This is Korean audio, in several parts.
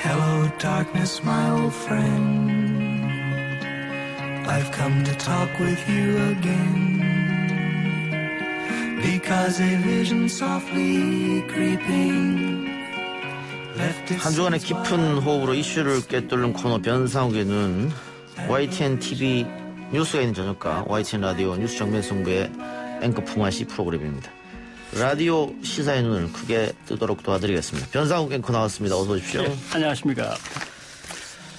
Hello darkness, my old friend. I've come to talk with you again. Because a vision softly creeping left its 한 주간의 깊은 호흡으로 이슈를 꿰뚫는 코너 변상욱의 눈, YTN TV 뉴스가 있는 저녁과 YTN 라디오 뉴스 정면 승부의 앵커 품앗이 프로그램입니다. 라디오 시사의 눈을 크게 뜨도록 도와드리겠습니다. 변상욱 앵커 나왔습니다. 어서 오십시오. 네, 안녕하십니까.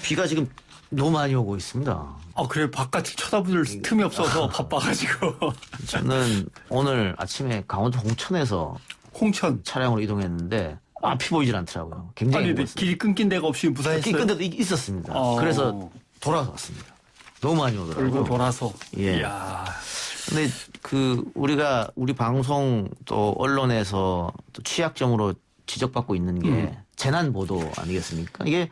비가 지금 너무 많이 오고 있습니다. 그래 바깥을 쳐다볼 틈이 없어서 바빠가지고. 저는 오늘 아침에 강원도 홍천에서 홍천 차량으로 이동했는데 앞이 보이질 않더라고요. 굉장히 아니, 무거웠습니다. 길이 끊긴 데가 없이 무사했어요. 끊긴 데도 있었습니다. 그래서 돌아서 왔습니다. 너무 많이 오더라고요. 그리고 돌아서. 예. 이야. 근데 우리 방송 또 언론에서 또 취약점으로 지적받고 있는 게 재난 보도 아니겠습니까? 이게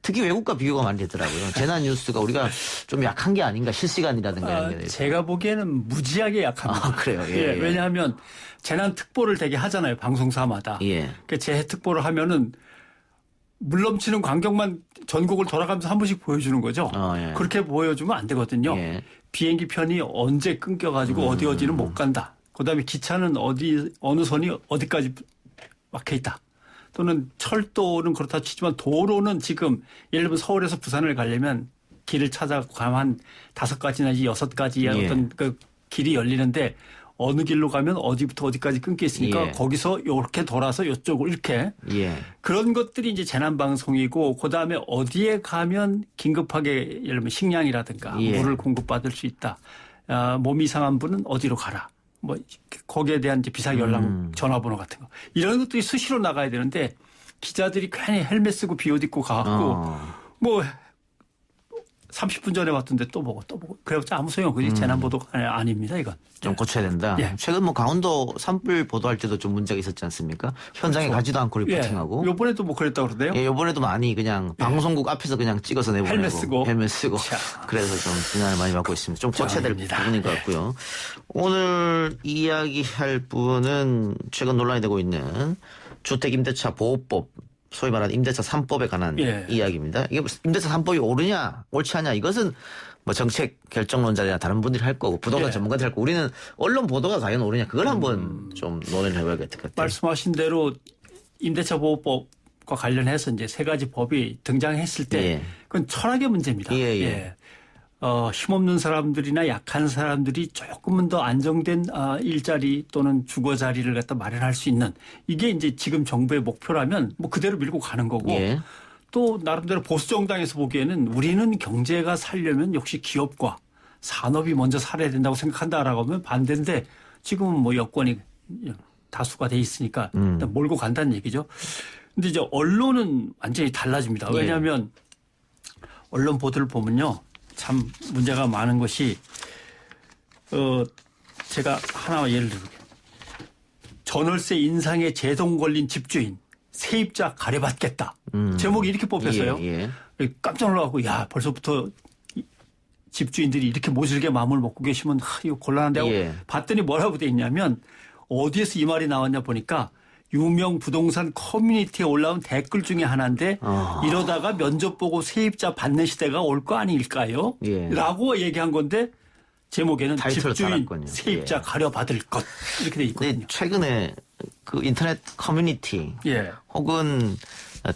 특히 외국과 비교가 많이 되더라고요. 재난 뉴스가 우리가 좀 약한 게 아닌가, 실시간이라든가 이런 게 대해서. 제가 보기에는 무지하게 약합니다. 그래요? 예, 예, 예. 왜냐하면 재난 특보를 되게 하잖아요. 방송사마다. 예. 재해 특보를 하면은 물넘치는 광경만 전국을 돌아가면서 한 번씩 보여주는 거죠. 예. 그렇게 보여주면 안 되거든요. 예. 비행기 편이 언제 끊겨가지고 어디는 못 간다. 그다음에 기차는 어느 선이 어디까지 막혀 있다. 또는 철도는 그렇다 치지만 도로는 지금 예를 들면 서울에서 부산을 가려면 길을 찾아가면 5가지 내지 6가지의 예. 어떤 그 길이 열리는데 어느 길로 가면 어디부터 어디까지 끊겨 있으니까 예. 거기서 이렇게 돌아서 이쪽으로 이렇게 예. 그런 것들이 이제 재난방송이고 그다음에 어디에 가면 긴급하게 예를 들면 식량이라든가 예. 물을 공급받을 수 있다. 몸이 이상한 분은 어디로 가라. 뭐 거기에 대한 이제 비상 연락 전화번호 같은 거. 이런 것들이 수시로 나가야 되는데 기자들이 괜히 헬멧 쓰고 비옷 입고 가갖고 뭐 30분 전에 왔던데 또 보고 그래봤자 아무 소용없지. 재난보도가 아닙니다 이건. 좀 고쳐야 된다. 예. 최근 강원도 산불 보도할 때도 좀 문제가 있었지 않습니까? 현장에 그렇죠. 가지도 않고 리포팅하고. 예. 이번에도 뭐 그랬다고 그러네요. 예, 요번에도 많이 그냥 방송국 앞에서 그냥 찍어서 내보내고. 헬멧 쓰고. 자. 그래서 좀 비난을 많이 받고 있습니다. 좀 고쳐야 될 아닙니다. 부분인 것 같고요. 오늘 이야기할 부분은 최근 논란이 되고 있는 주택임대차 보호법, 소위 말하는 임대차 3법에 관한 예. 이야기입니다. 이게 임대차 3법이 옳으냐 옳지 않냐 이것은 뭐 정책 결정론자나 다른 분들이 할 거고 부동산 예. 전문가들이 할 거고 우리는 언론 보도가 과연 옳으냐 그걸 한번 좀 논의를 해봐야 될 것 같아요. 말씀하신 대로 임대차 보호법과 관련해서 이제 3가지 법이 등장했을 때 예. 그건 철학의 문제입니다. 예. 힘없는 사람들이나 약한 사람들이 조금은 더 안정된 일자리 또는 주거 자리를 갖다 마련할 수 있는 이게 이제 지금 정부의 목표라면 뭐 그대로 밀고 가는 거고 예. 또 나름대로 보수 정당에서 보기에는 우리는 경제가 살려면 역시 기업과 산업이 먼저 살아야 된다고 생각한다라고 하면 반대인데 지금은 뭐 여권이 다수가 돼 있으니까 일단 몰고 간다는 얘기죠. 근데 이제 언론은 완전히 달라집니다. 왜냐하면 언론 보도를 보면요. 참 문제가 많은 것이 제가 하나 예를 들게요. 전월세 인상에 제동 걸린 집주인 세입자 가려받겠다. 제목이 이렇게 뽑혔어요. 예. 깜짝 놀라고 야 벌써부터 집주인들이 이렇게 모질게 마음을 먹고 계시면 이거 곤란한데 하고 예. 봤더니 뭐라고 돼 있냐면 어디에서 이 말이 나왔냐 보니까 유명 부동산 커뮤니티에 올라온 댓글 중에 하나인데 이러다가 면접 보고 세입자 받는 시대가 올 거 아닐까요? 예. 라고 얘기한 건데 제목에는 타이틀을 집주인 달았군요. 세입자 예. 가려받을 것 이렇게 돼 있거든요. 근데 최근에 그 인터넷 커뮤니티 예. 혹은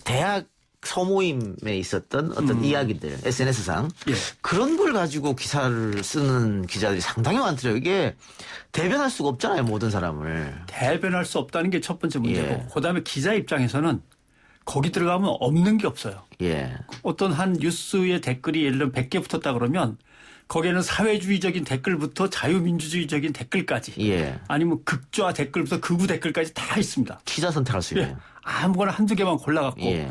대학 소모임에 있었던 어떤 이야기들 SNS상 예. 그런 걸 가지고 기사를 쓰는 기자들이 상당히 많더라고요. 이게 대변할 수가 없잖아요. 모든 사람을. 대변할 수 없다는 게 첫 번째 문제고 예. 그다음에 기자 입장에서는 거기 들어가면 없는 게 없어요. 예. 어떤 한 뉴스의 댓글이 예를 들면 100개 붙었다 그러면 거기에는 사회주의적인 댓글부터 자유민주주의적인 댓글까지 예. 아니면 극좌 댓글부터 극우 댓글까지 다 있습니다. 기자 선택할 수 있네요. 예. 아무거나 한두 개만 골라갖고 예.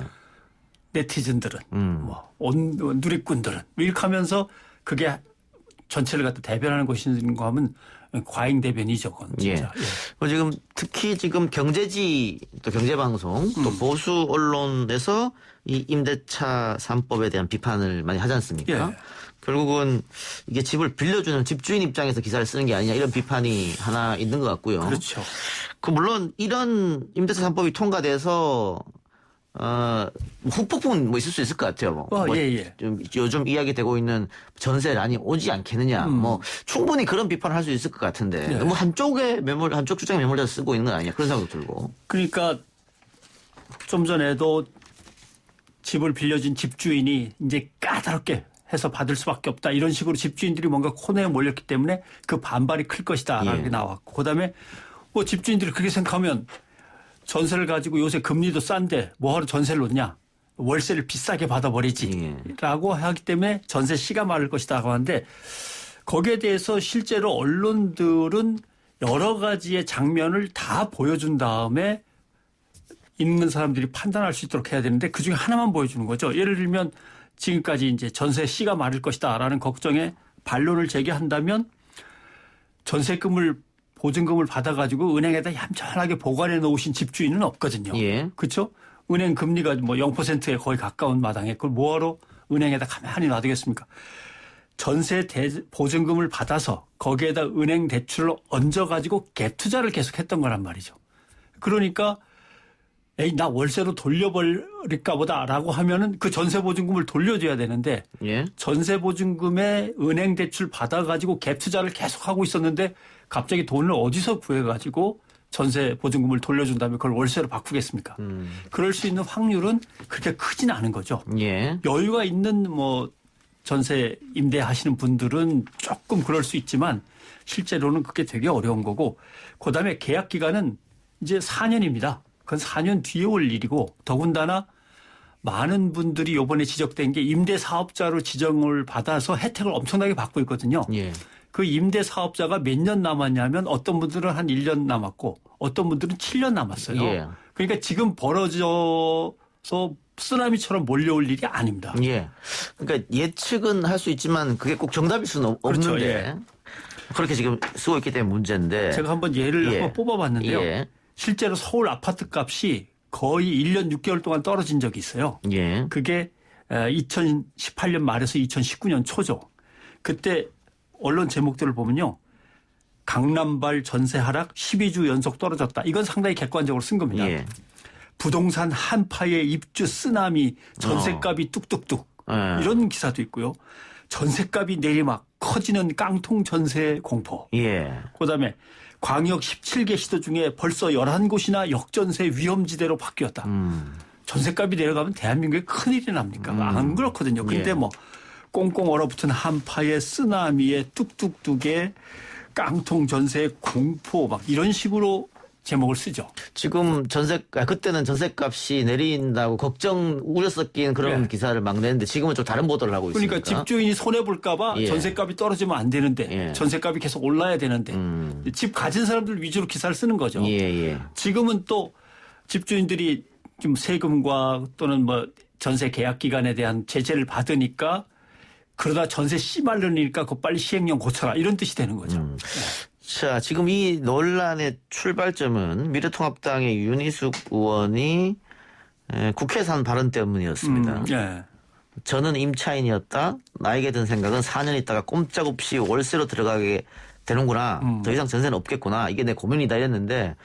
네티즌들은 누리꾼들은 이렇게 하면서 그게 전체를 갖다 대변하는 것인가 하면 과잉 대변이죠. 그건 진짜. 예. 지금 특히 지금 경제지 또 경제방송 또 보수 언론에서 이 임대차 3법에 대한 비판을 많이 하지 않습니까? 예. 결국은 이게 집을 빌려주는 집주인 입장에서 기사를 쓰는 게 아니냐 이런 비판이 하나 있는 것 같고요. 그렇죠. 물론 이런 임대차 3법이 통과돼서 후폭풍은 뭐 있을 수 있을 것 같아요. 예. 좀 요즘 이야기되고 있는 전세란이 오지 않겠느냐. 뭐 충분히 그런 비판을 할 수 있을 것 같은데 예. 너무 한쪽 주장에 매몰려서 쓰고 있는 건 아니냐 그런 생각도 들고. 그러니까 좀 전에도 집을 빌려준 집주인이 이제 까다롭게 해서 받을 수밖에 없다. 이런 식으로 집주인들이 뭔가 코너에 몰렸기 때문에 그 반발이 클 것이다. 라고 나왔고. 그다음에 뭐 집주인들이 그렇게 생각하면 전세를 가지고 요새 금리도 싼데 뭐하러 전세를 놓냐. 월세를 비싸게 받아버리지. 라고 하기 때문에 전세 씨가 마를 것이다. 하고 하는데 거기에 대해서 실제로 언론들은 여러 가지의 장면을 다 보여준 다음에 있는 사람들이 판단할 수 있도록 해야 되는데 그중에 하나만 보여주는 거죠. 예를 들면 지금까지 이제 전세 씨가 마를 것이다라는 걱정에 반론을 제기한다면 전세금을 보증금을 받아가지고 은행에다 얌전하게 보관해 놓으신 집주인은 없거든요. 그렇죠? 은행 금리가 뭐 0%에 거의 가까운 마당에 그걸 뭐하러 은행에다 가만히 놔두겠습니까? 전세 보증금을 받아서 거기에다 은행 대출을 얹어가지고 갭 투자를 계속했던 거란 말이죠. 그러니까 에이 나 월세로 돌려버릴까 보다라고 하면은 그 전세보증금을 돌려줘야 되는데 전세보증금에 은행 대출 받아가지고 갭 투자를 계속하고 있었는데 갑자기 돈을 어디서 구해가지고 전세보증금을 돌려준 다음에 그걸 월세로 바꾸겠습니까? 그럴 수 있는 확률은 그렇게 크진 않은 거죠. 여유가 있는 뭐 전세 임대하시는 분들은 조금 그럴 수 있지만 실제로는 그게 되게 어려운 거고 그다음에 계약 기간은 이제 4년입니다. 그건 4년 뒤에 올 일이고 더군다나 많은 분들이 이번에 지적된 게 임대사업자로 지정을 받아서 혜택을 엄청나게 받고 있거든요. 그 임대사업자가 몇 년 남았냐면 어떤 분들은 한 1년 남았고 어떤 분들은 7년 남았어요. 그러니까 지금 벌어져서 쓰나미처럼 몰려올 일이 아닙니다. 그러니까 예측은 할 수 있지만 그게 꼭 정답일 수는 없는데 그렇게 지금 쓰고 있기 때문에 문제인데 제가 한번 예를 한번 뽑아봤는데요. 실제로 서울 아파트 값이 거의 1년 6개월 동안 떨어진 적이 있어요. 그게 2018년 말에서 2019년 초죠. 그때 언론 제목들을 보면요. 강남발 전세 하락 12주 연속 떨어졌다. 이건 상당히 객관적으로 쓴 겁니다. 부동산 한파에 입주 쓰나미 전세값이 뚝뚝뚝 이런 기사도 있고요. 전세값이 내리막 커지는 깡통 전세 공포. 그다음에 광역 17개 시도 중에 벌써 11곳이나 역전세 위험지대로 바뀌었다. 전세값이 내려가면 대한민국에 큰일이 납니까? 안 그렇거든요. 근데 뭐 꽁꽁 얼어붙은 한파에 쓰나미에 뚝뚝뚝에 깡통 전세 공포 막 이런 식으로 제목을 쓰죠. 지금 그때는 전세값이 내린다고 우려 섞인 그런 기사를 막 내는데 지금은 좀 다른 보도를 하고 있습니다. 그러니까 집주인이 손해볼까 봐 전세값이 떨어지면 안 되는데 전세값이 계속 올라야 되는데 집 가진 사람들 위주로 기사를 쓰는 거죠. 지금은 또 집주인들이 좀 세금과 또는 뭐 전세 계약 기간에 대한 제재를 받으니까 그러다 전세 씨말르니까 그거 빨리 시행령 고쳐라 이런 뜻이 되는 거죠. 자, 지금 이 논란의 출발점은 미래통합당의 윤희숙 의원이 국회에서 한 발언 때문이었습니다. 저는 임차인이었다. 나에게 든 생각은 4년 있다가 꼼짝없이 월세로 들어가게 되는구나. 더 이상 전세는 없겠구나. 이게 내 고민이다 이랬는데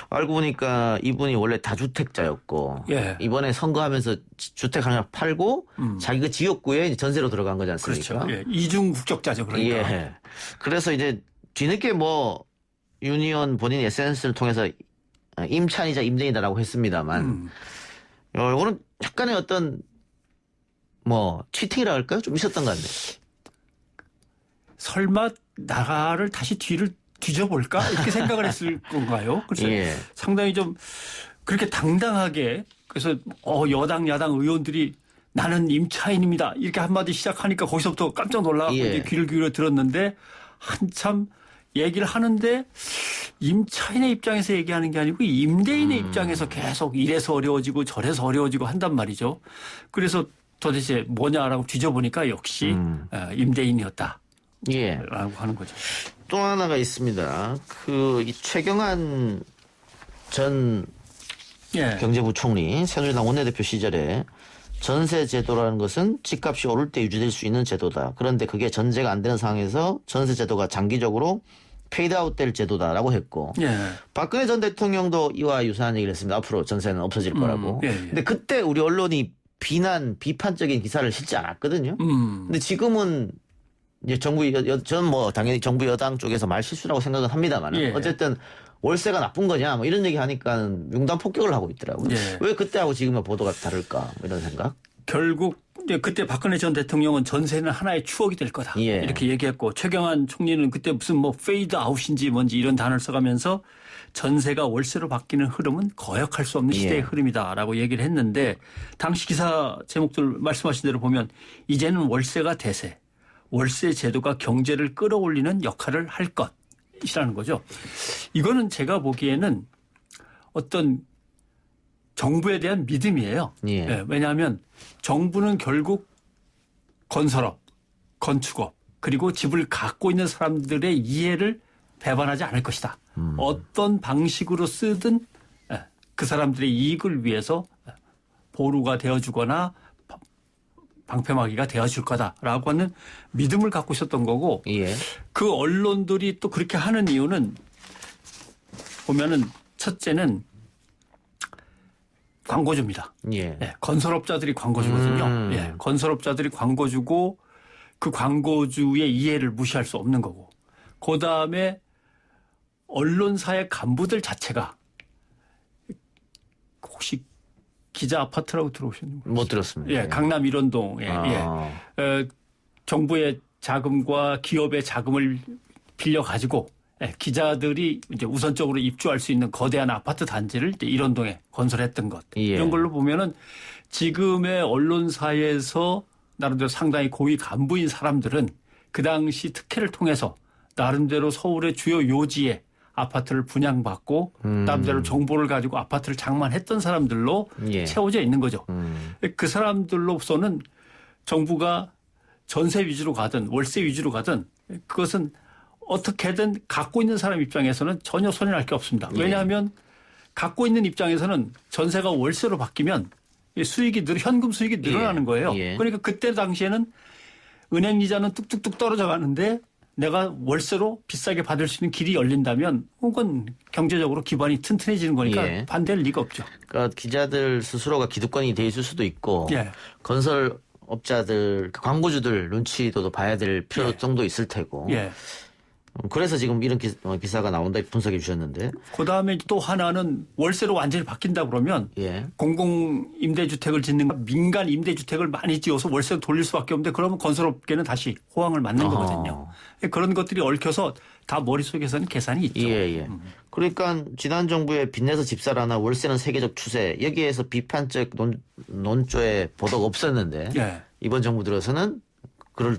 알고 보니까 이분이 원래 다주택자였고 이번에 선거하면서 주택 하나 팔고 자기 그 지역구에 전세로 들어간 거지 않습니까? 그렇죠. 이중 국적자죠. 그러니까. 그래서 이제 뒤늦게 뭐 윤 의원 본인 SNS를 통해서 임차인이자 임대인이다라고 했습니다만 이거는 약간의 어떤 뭐 치팅이라 할까요? 좀 있었던 것 같네요. 설마 나를 다시 뒤를 뒤져볼까? 이렇게 생각을 했을 건가요? 그래서 상당히 좀 그렇게 당당하게 그래서 여당 야당 의원들이 나는 임차인입니다. 이렇게 한마디 시작하니까 거기서부터 깜짝 놀라고 이제 귀를 기울여 들었는데 한참 얘기를 하는데 임차인의 입장에서 얘기하는 게 아니고 임대인의 입장에서 계속 이래서 어려워지고 저래서 어려워지고 한단 말이죠. 그래서 도대체 뭐냐라고 뒤져보니까 역시 임대인이었다. 라고 하는 거죠. 또 하나가 있습니다. 이 최경환 전 경제부총리 새누리당 원내대표 시절에 전세 제도라는 것은 집값이 오를 때 유지될 수 있는 제도다. 그런데 그게 전제가 안 되는 상황에서 전세 제도가 장기적으로 페이드아웃될 제도다라고 했고 예. 박근혜 전 대통령도 이와 유사한 얘기를 했습니다. 앞으로 전세는 없어질 거라고. 예. 근데 그때 우리 언론이 비판적인 기사를 실지 않았거든요. 근데 지금은 이제 저는 뭐 당연히 정부 여당 쪽에서 말 실수라고 생각은 합니다만 예. 어쨌든 월세가 나쁜 거냐 뭐 이런 얘기 하니까 융단 폭격을 하고 있더라고요. 예. 왜 그때하고 지금의 보도가 다를까 뭐 이런 생각. 결국 이제 그때 박근혜 전 대통령은 전세는 하나의 추억이 될 거다. 예. 이렇게 얘기했고 최경환 총리는 그때 무슨 뭐 페이드 아웃인지 뭔지 이런 단어를 써가면서 전세가 월세로 바뀌는 흐름은 거역할 수 없는 시대의 예. 흐름이다라고 얘기를 했는데 당시 기사 제목들 말씀하신 대로 보면 이제는 월세가 대세, 월세 제도가 경제를 끌어올리는 역할을 할 것이라는 거죠. 이거는 제가 보기에는 어떤 정부에 대한 믿음이에요. 예. 예, 왜냐하면 정부는 결국 건설업, 건축업 그리고 집을 갖고 있는 사람들의 이해를 배반하지 않을 것이다. 어떤 방식으로 쓰든 그 사람들의 이익을 위해서 보루가 되어주거나 방패막이가 되어줄 거다라고 하는 믿음을 갖고 있었던 거고 예. 그 언론들이 또 그렇게 하는 이유는 보면은 첫째는 광고주입니다. 예. 예, 건설업자들이 광고주거든요. 예, 건설업자들이 광고주고 그 광고주의 이해를 무시할 수 없는 거고. 그다음에 언론사의 간부들 자체가 혹시 기자 아파트라고 들어오셨는 거예요? 못 들었습니다. 예, 강남 일원동에 정부의 자금과 기업의 자금을 빌려 가지고 기자들이 이제 우선적으로 입주할 수 있는 거대한 아파트 단지를 이제 일원동에 건설했던 것. 예. 이런 걸로 보면은 지금의 언론사에서 나름대로 상당히 고위 간부인 사람들은 그 당시 특혜를 통해서 나름대로 서울의 주요 요지에 아파트를 분양받고 나름대로 정보를 가지고 아파트를 장만했던 사람들로 예. 채워져 있는 거죠. 그 사람들로서는 정부가 전세 위주로 가든 월세 위주로 가든 그것은 어떻게든 갖고 있는 사람 입장에서는 전혀 손해날 게 없습니다. 왜냐하면 갖고 있는 입장에서는 전세가 월세로 바뀌면 수익이 현금 수익이 늘어나는 거예요. 예. 그러니까 그때 당시에는 은행 이자는 뚝뚝뚝 떨어져 가는데 내가 월세로 비싸게 받을 수 있는 길이 열린다면 혹은 경제적으로 기반이 튼튼해지는 거니까 예. 반대할 리가 없죠. 그러니까 기자들 스스로가 기득권이 돼 있을 수도 있고 예. 건설업자들, 광고주들 눈치도 봐야 될 필요성도 있을 테고. 예. 그래서 지금 이런 기사가 나온다 분석해 주셨는데. 그다음에 또 하나는 월세로 완전히 바뀐다 그러면 예. 공공 임대주택을 짓는 민간 임대주택을 많이 지어서 월세로 돌릴 수밖에 없는데 그러면 건설업계는 다시 호황을 맞는 거거든요. 그런 것들이 얽혀서 다 머릿속에서는 계산이 있죠. 예. 그러니까 지난 정부의 빚내서 집사라나 월세는 세계적 추세 여기에서 비판적 논조의 보도가 없었는데 예. 이번 정부 들어서는 그럴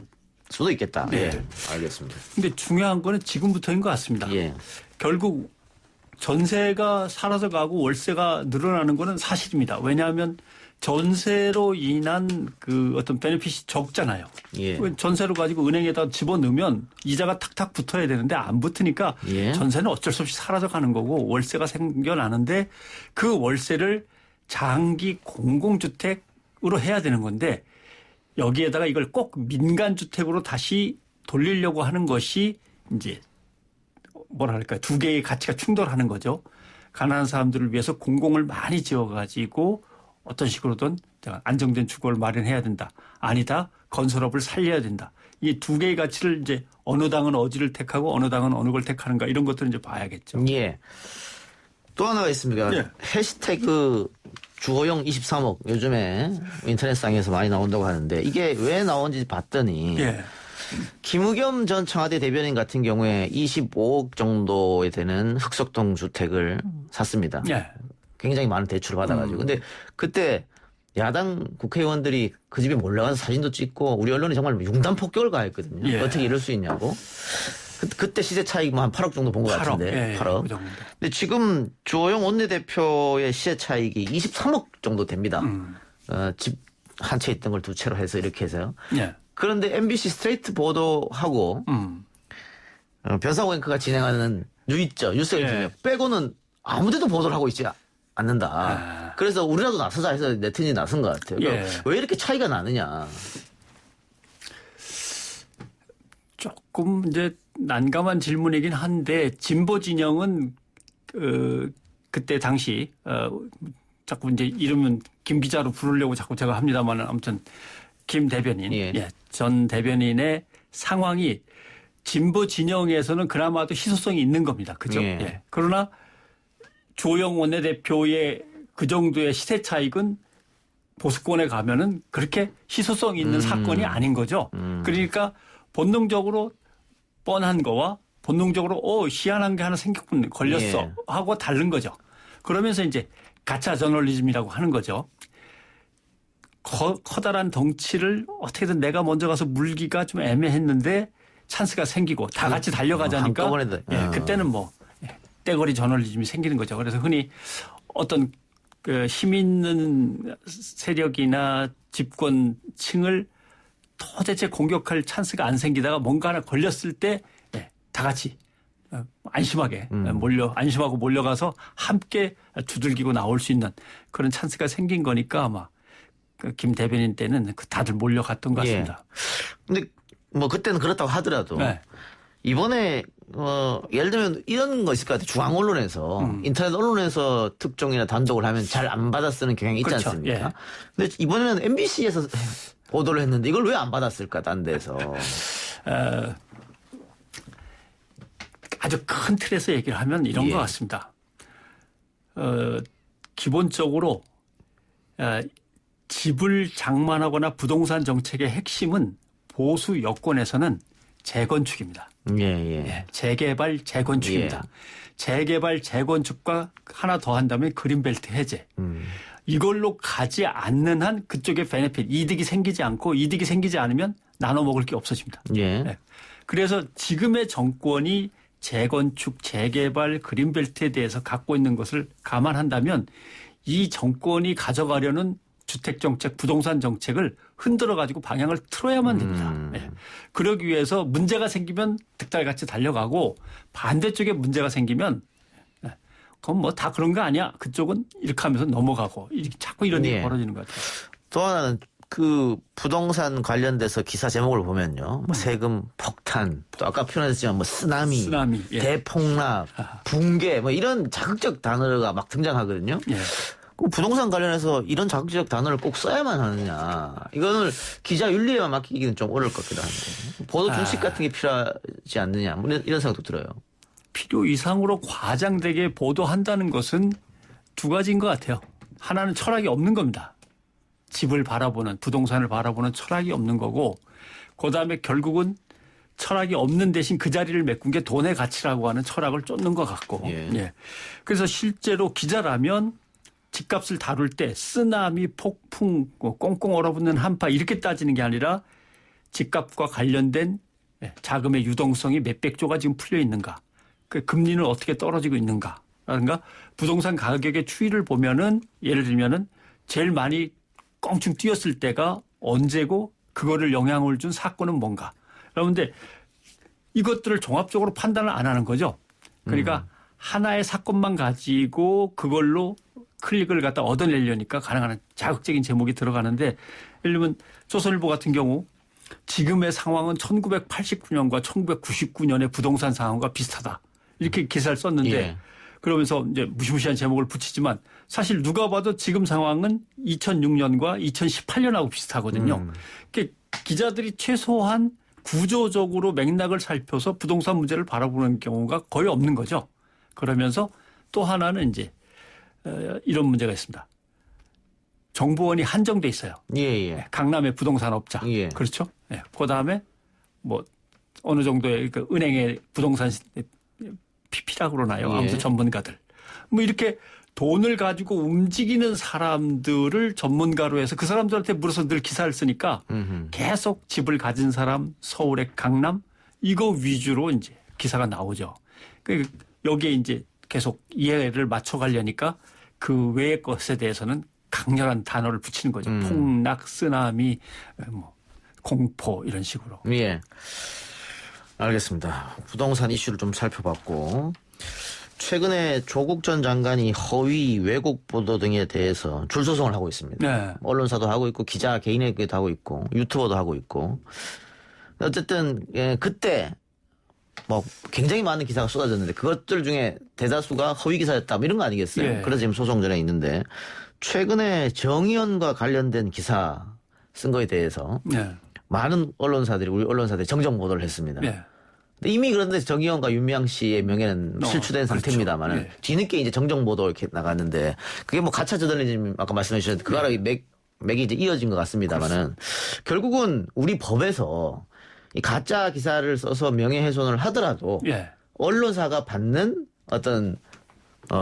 수도 있겠다. 네. 예. 알겠습니다. 근데 중요한 거는 지금부터인 것 같습니다. 예. 결국 전세가 사라져가고 월세가 늘어나는 거는 사실입니다. 왜냐하면 전세로 인한 그 어떤 베네핏이 적잖아요. 예. 전세로 가지고 은행에다 집어넣으면 이자가 탁탁 붙어야 되는데 안 붙으니까 예. 전세는 어쩔 수 없이 사라져가는 거고 월세가 생겨나는데 그 월세를 장기 공공주택으로 해야 되는 건데 여기에다가 이걸 꼭 민간주택으로 다시 돌리려고 하는 것이 이제 뭐랄까 두 개의 가치가 충돌하는 거죠. 가난한 사람들을 위해서 공공을 많이 지어가지고 어떤 식으로든 안정된 주거를 마련해야 된다. 아니다. 건설업을 살려야 된다. 이 두 개의 가치를 이제 어느 당은 어디를 택하고 어느 당은 어느 걸 택하는가 이런 것들은 이제 봐야겠죠. 예. 또 하나가 있습니다. 예. 해시태그 주호영 23억 요즘에 인터넷상에서 많이 나온다고 하는데 이게 왜 나온지 봤더니 예. 김의겸 전 청와대 대변인 같은 경우에 25억 정도에 되는 흑석동 주택을 샀습니다. 예. 굉장히 많은 대출을 받아가지고. 근데 그때 야당 국회의원들이 그 집에 몰려가서 사진도 찍고 우리 언론이 정말 융단 폭격을 가했거든요. 예. 어떻게 이럴 수 있냐고. 그때 시세 차익 뭐 한 8억 정도 본 것 같은데. 예, 8억. 그 정도. 근데 지금 주호영 원내대표의 시세 차익이 23억 정도 됩니다. 집 한 채 있던 걸 두 채로 해서 이렇게 해서요. 예. 그런데 MBC 스트레이트 보도하고 변상호 앵커가 진행하는 뉴스 예. 빼고는 아무데도 보도를 하고 있지 않는다. 그래서 우리라도 나서자 해서 네티즌이 나선 것 같아요. 예. 왜 이렇게 차이가 나느냐. 조금 이제 난감한 질문이긴 한데 진보 진영은 그때 당시 자꾸 이제 이름은 김 기자로 부르려고 자꾸 제가 합니다만 아무튼 김 대변인, 예. 전 대변인의 상황이 진보 진영에서는 그나마도 희소성이 있는 겁니다. 그죠? 예. 예. 그러나 조영 원내대표의 그 정도의 시세 차익은 보수권에 가면은 그렇게 희소성 있는 사건이 아닌 거죠. 그러니까 본능적으로 뻔한 거와 본능적으로 희한한 게 하나 생겼군 걸렸어 예. 하고 다른 거죠. 그러면서 이제 가짜 저널리즘이라고 하는 거죠. 커다란 덩치를 어떻게든 내가 먼저 가서 물기가 좀 애매했는데 찬스가 생기고 다 같이 달려가자니까 한꺼번에 그때는 뭐 떼거리 저널리즘이 생기는 거죠. 그래서 흔히 어떤 그 힘 있는 세력이나 집권층을 도대체 공격할 찬스가 안 생기다가 뭔가 하나 걸렸을 때 다 같이 안심하게 안심하고 몰려가서 함께 두들기고 나올 수 있는 그런 찬스가 생긴 거니까 아마 김 대변인 때는 다들 몰려갔던 것 같습니다. 근데 뭐 그때는 그렇다고 하더라도 네. 이번에 예를 들면 이런 거 있을 것 같아요. 중앙 언론에서 인터넷 언론에서 특종이나 단독을 하면 잘 안 받아 쓰는 경향이 있지 그렇죠. 않습니까? 예. 근데 이번에는 MBC에서 보도를 했는데 이걸 왜 안 받았을까 딴 데서. 아주 큰 틀에서 얘기를 하면 이런 것 같습니다. 기본적으로 집을 장만하거나 부동산 정책의 핵심은 보수 여권에서는 재건축입니다. 예. 재개발, 재건축입니다. 재개발, 재건축과 하나 더 한다면 그린벨트 해제. 이걸로 가지 않는 한 그쪽에 베네핏, 이득이 생기지 않고 이득이 생기지 않으면 나눠 먹을 게 없어집니다. 예. 그래서 지금의 정권이 재건축, 재개발, 그린벨트에 대해서 갖고 있는 것을 감안한다면 이 정권이 가져가려는 주택정책, 부동산 정책을 흔들어 가지고 방향을 틀어야만 됩니다. 그러기 위해서 문제가 생기면 득달같이 달려가고 반대쪽에 문제가 생기면 그건 뭐 다 그런 거 아니야. 그쪽은 이렇게 하면서 넘어가고 이렇게 자꾸 이런 일이 벌어지는 것 같아요. 또 하나는 그 부동산 관련돼서 기사 제목을 보면요. 뭐 세금 폭탄, 또 아까 표현하셨지만 뭐 쓰나미, 대폭락, 붕괴 뭐 이런 자극적 단어가 막 등장하거든요. 그 부동산 관련해서 이런 자극적 단어를 꼭 써야만 하느냐. 이거는 기자 윤리에만 맡기기는 좀 어려울 것 같기도 한데. 보도 준칙 같은 게 필요하지 않느냐. 뭐 이런 생각도 들어요. 필요 이상으로 과장되게 보도한다는 것은 두 가지인 것 같아요. 하나는 철학이 없는 겁니다. 집을 바라보는, 부동산을 바라보는 철학이 없는 거고, 그다음에 결국은 철학이 없는 대신 그 자리를 메꾼 게 돈의 가치라고 하는 철학을 쫓는 것 같고. 그래서 실제로 기자라면 집값을 다룰 때 쓰나미, 폭풍, 꽁꽁 얼어붙는 한파 이렇게 따지는 게 아니라 집값과 관련된 자금의 유동성이 몇백 조가 지금 풀려 있는가. 그 금리는 어떻게 떨어지고 있는가. 라든가 부동산 가격의 추이를 보면은 예를 들면은 제일 많이 껑충 뛰었을 때가 언제고 그거를 영향을 준 사건은 뭔가. 그런데 이것들을 종합적으로 판단을 안 하는 거죠. 그러니까 하나의 사건만 가지고 그걸로 클릭을 갖다 얻어내려니까 가능한 자극적인 제목이 들어가는데 예를 들면 조선일보 같은 경우 지금의 상황은 1989년과 1999년의 부동산 상황과 비슷하다. 이렇게 기사를 썼는데 그러면서 이제 무시무시한 제목을 붙이지만 사실 누가 봐도 지금 상황은 2006년과 2018년하고 비슷하거든요. 그러니까 기자들이 최소한 구조적으로 맥락을 살펴서 부동산 문제를 바라보는 경우가 거의 없는 거죠. 그러면서 또 하나는 이제 이런 문제가 있습니다. 정보원이 한정돼 있어요. 강남의 부동산 업자. 그렇죠. 그다음에 뭐 어느 정도의 그 은행의 부동산 PP라고 그러나요. 아무튼 전문가들. 뭐 이렇게 돈을 가지고 움직이는 사람들을 전문가로 해서 그 사람들한테 물어서 늘 기사를 쓰니까 계속 집을 가진 사람, 서울의 강남 이거 위주로 이제 기사가 나오죠. 여기에 이제 계속 이해를 맞춰가려니까 그 외의 것에 대해서는 강렬한 단어를 붙이는 거죠. 폭락, 쓰나미, 뭐 공포 이런 식으로. 알겠습니다. 부동산 이슈를 좀 살펴봤고 최근에 조국 전 장관이 허위 왜곡 보도 등에 대해서 줄소송을 하고 있습니다. 언론사도 하고 있고 기자 개인에게도 하고 있고 유튜버도 하고 있고 어쨌든 그때 뭐 굉장히 많은 기사가 쏟아졌는데 그것들 중에 대다수가 허위 기사였다 뭐 이런 거 아니겠어요? 예. 그래서 지금 소송전에 있는데 최근에 정의원과 관련된 기사 쓴 거에 대해서 네. 많은 언론사들이 우리 언론사들이 정정 보도를 했습니다. 네. 근데 이미 그런데 정의원과 윤미향 씨의 명예는 실추된 그렇죠. 상태입니다만은 예. 뒤늦게 이제 정정 보도 이렇게 나갔는데 그게 뭐 가짜 저널리즘 아까 말씀해 주셨는데 그거랑 맥이 이제 이어진 것 같습니다만은 결국은 우리 법에서 이 가짜 기사를 써서 명예훼손을 하더라도 예. 언론사가 받는 어떤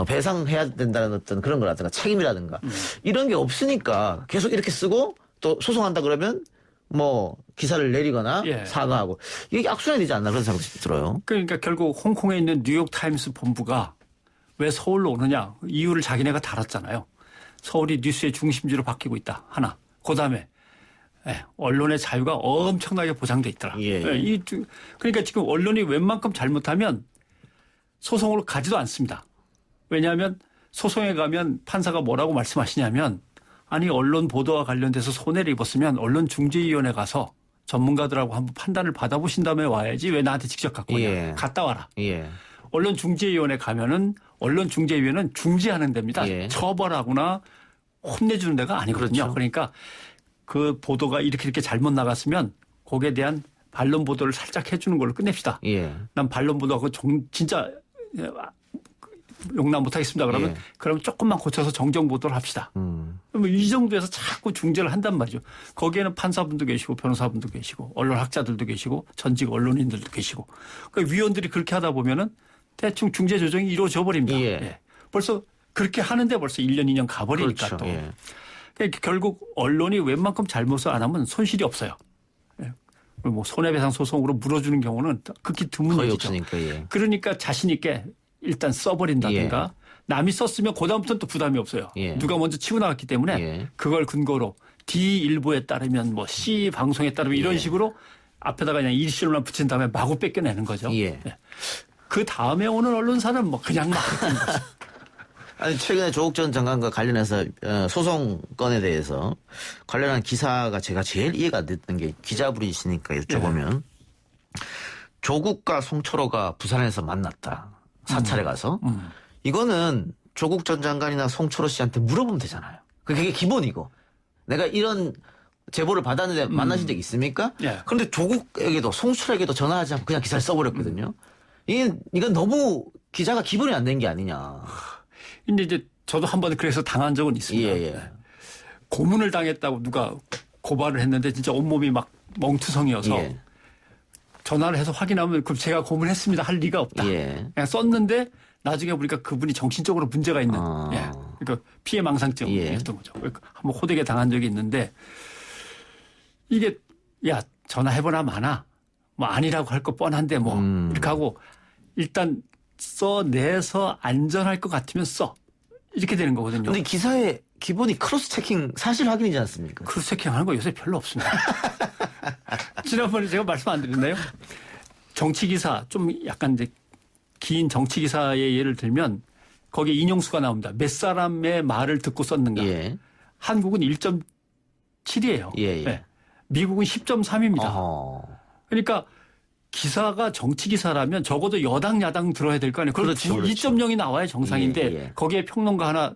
배상해야 된다는 어떤 그런 거라든가 책임이라든가 이런 게 없으니까 계속 이렇게 쓰고 또 소송한다 그러면 뭐 기사를 내리거나 예. 사과하고 이게 악순환이 되지 않나 그런 생각이 들어요. 그러니까 결국 홍콩에 있는 뉴욕타임스 본부가 왜 서울로 오느냐 이유를 자기네가 달았잖아요. 서울이 뉴스의 중심지로 바뀌고 있다. 하나. 그다음에 언론의 자유가 엄청나게 보장돼 있더라. 예. 그러니까 지금 언론이 웬만큼 잘못하면 소송으로 가지도 않습니다. 왜냐하면 소송에 가면 판사가 뭐라고 말씀하시냐면 아니 언론 보도와 관련돼서 손해를 입었으면 언론중재위원회 가서 전문가들하고 한번 판단을 받아보신 다음에 와야지 왜 나한테 직접 갖고 오냐. 예. 갔다 와라. 예. 언론중재위원회 가면은 언론중재위원회는 중재하는 데입니다. 예. 처벌하거나 혼내주는 데가 아니거든요. 그렇죠. 그러니까 그 보도가 이렇게 잘못 나갔으면 거기에 대한 반론 보도를 살짝 해주는 걸로 끝냅시다. 예. 난 반론 보도하고 진짜 용납 못하겠습니다. 그러면 예. 그럼 조금만 고쳐서 정정 보도를 합시다. 그러면 이 정도에서 자꾸 중재를 한단 말이죠. 거기에는 판사분도 계시고 변호사분도 계시고 언론학자들도 계시고 전직 언론인들도 계시고 그러니까 위원들이 그렇게 하다 보면은 대충 중재 조정이 이루어져 버립니다. 예. 예. 벌써 그렇게 하는데 벌써 1년 2년 가버리니까 그렇죠. 또. 예. 그러니까 결국 언론이 웬만큼 잘못을 안 하면 손실이 없어요. 예. 뭐 손해배상 소송으로 물어주는 경우는 극히 드문 거의 일이죠. 없으니까. 예. 그러니까 자신 있게 일단 써버린다든가 남이 썼으면 그다음부터는 또 부담이 없어요. 예. 누가 먼저 치고 나갔기 때문에 예. 그걸 근거로 D일보에 따르면 뭐 C 방송에 따르면 이런 식으로 앞에다가 그냥 일시로만 붙인 다음에 마구 뺏겨내는 거죠. 예. 예. 그 다음에 오는 언론사는 뭐 그냥 막 하는 거죠. 아니 최근에 조국 전 장관과 관련해서 소송 건에 대해서 관련한 기사가 제가 제일 이해가 안 됐던 게 기자분이시니까 여쭤보면 조국과 송철호가 부산에서 만났다. 사찰에 가서. 이거는 조국 전 장관이나 송철호 씨한테 물어보면 되잖아요. 그게 기본이고. 내가 이런 제보를 받았는데 만나신 적 있습니까? 예. 그런데 조국에게도 송철호에게도 전화하지 않고 그냥 기사를 써버렸거든요. 이건 너무 기자가 기본이 안 된 게 아니냐. 근데 이제 저도 한번 그래서 당한 적은 있습니다. 예. 고문을 당했다고 누가 고발을 했는데 진짜 온몸이 막 멍투성이어서 예. 전화를 해서 확인하면 그럼 제가 고문했습니다 할 리가 없다. 예. 그냥 썼는데 나중에 보니까 그분이 정신적으로 문제가 있는 예. 그러니까 피해 망상증이었던 거죠. 한번 호되게 당한 적이 있는데 이게 야 전화해보나 마나 뭐 아니라고 할 거 뻔한데 뭐 이렇게 하고 일단 써내서 안전할 것 같으면 써 이렇게 되는 거거든요. 근데 기사의 기본이 크로스 체킹 사실 확인이지 않습니까? 크로스 체킹하는 거 요새 별로 없습니다. 지난번에 제가 말씀 안 드렸나요? 정치 기사 좀 약간 이제 긴 정치 기사의 예를 들면 거기에 인용수가 나옵니다. 몇 사람의 말을 듣고 썼는가. 예. 한국은 1.7이에요. 예. 미국은 10.3입니다. 어허. 그러니까 기사가 정치 기사라면 적어도 여당 야당 들어야 될 거 아니에요. 그렇죠. 2.0이 나와야 정상인데 예. 거기에 평론가 하나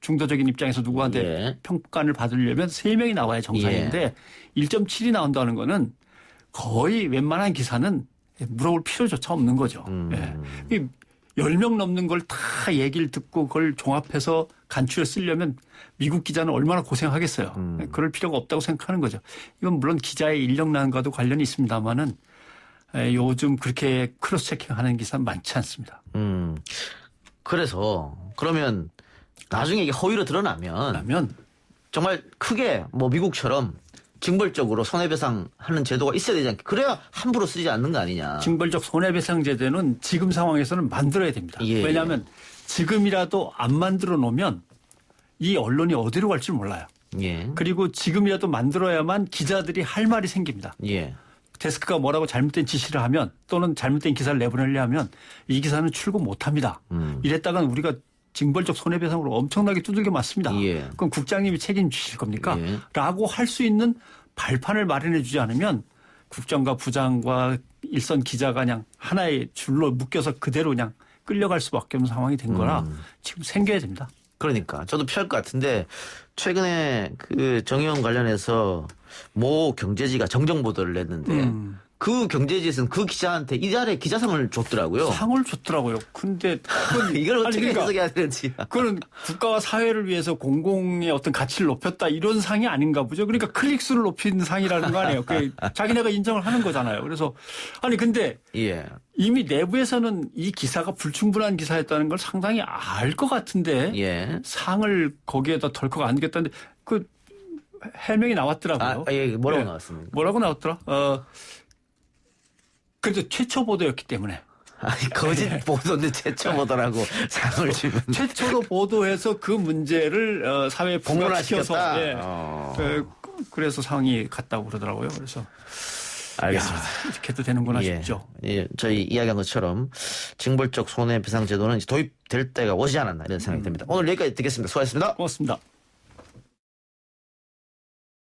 중도적인 입장에서 누구한테 예. 평가를 받으려면 3명이 나와야 정상인데 1.7이 나온다는 거는 거의 웬만한 기사는 물어볼 필요조차 없는 거죠. 예. 10명 넘는 걸 다 얘기를 듣고 그걸 종합해서 간추려 쓰려면 미국 기자는 얼마나 고생하겠어요. 그럴 필요가 없다고 생각하는 거죠. 이건 물론 기자의 인력난과도 관련이 있습니다만은 요즘 그렇게 크로스 체킹하는 기사는 많지 않습니다. 그래서 그러면 나중에 이게 허위로 드러나면 그러면 정말 크게 뭐 미국처럼 징벌적으로 손해배상하는 제도가 있어야 되지 않겠 그래야 함부로 쓰지 않는 거 아니냐. 징벌적 손해배상 제도는 지금 상황에서는 만들어야 됩니다. 예. 왜냐하면 지금이라도 안 만들어 놓으면 이 언론이 어디로 갈 줄 몰라요. 예. 그리고 지금이라도 만들어야만 기자들이 할 말이 생깁니다. 예. 데스크가 뭐라고 잘못된 지시를 하면 또는 잘못된 기사를 내보내려 하면 이 기사는 출고 못합니다. 이랬다간 우리가 징벌적 손해배상으로 엄청나게 두들겨 맞습니다. 예. 그럼 국장님이 책임지실 겁니까? 예. 라고 할 수 있는 발판을 마련해 주지 않으면 국장과 부장과 일선 기자가 그냥 하나의 줄로 묶여서 그대로 그냥 끌려갈 수밖에 없는 상황이 된 거라 지금 생겨야 됩니다. 그러니까 저도 피할 것 같은데 최근에 그 정의원 관련해서 모 경제지가 정정 보도를 냈는데 그 경제지에서는 그 기자한테 이달에 기자상을 줬더라고요. 상을 줬더라고요. 근데 그건 이걸 어떻게 그러니까 해석해야 되는지. 그거는 국가와 사회를 위해서 공공의 어떤 가치를 높였다 이런 상이 아닌가 보죠. 그러니까 클릭수를 높인 상이라는 거 아니에요. 그 자기네가 인정을 하는 거잖아요. 그래서 아니 근데 예. 이미 내부에서는 이 기사가 불충분한 기사였다는 걸 상당히 알 것 같은데 예. 상을 거기에다 덜컥 안겠다는데 그 해명이 나왔더라고요. 예. 뭐라고 예. 나왔습니까? 뭐라고 나왔더라? 그래도 최초 보도였기 때문에. 아니 거짓 보도인데 최초 보도라고 상을 주면 최초로 보도해서 그 문제를 사회에 부각시켜서 공론화시켰다. 예. 그래서 상이 갔다고 그러더라고요. 그래서 알겠습니다. 야, 이렇게 해도 되는구나 싶죠. 예, 저희 이야기한 것처럼 징벌적 손해배상 제도는 이제 도입될 때가 오지 않았나 이런 생각이 듭니다. 오늘 여기까지 듣겠습니다. 수고하셨습니다. 고맙습니다.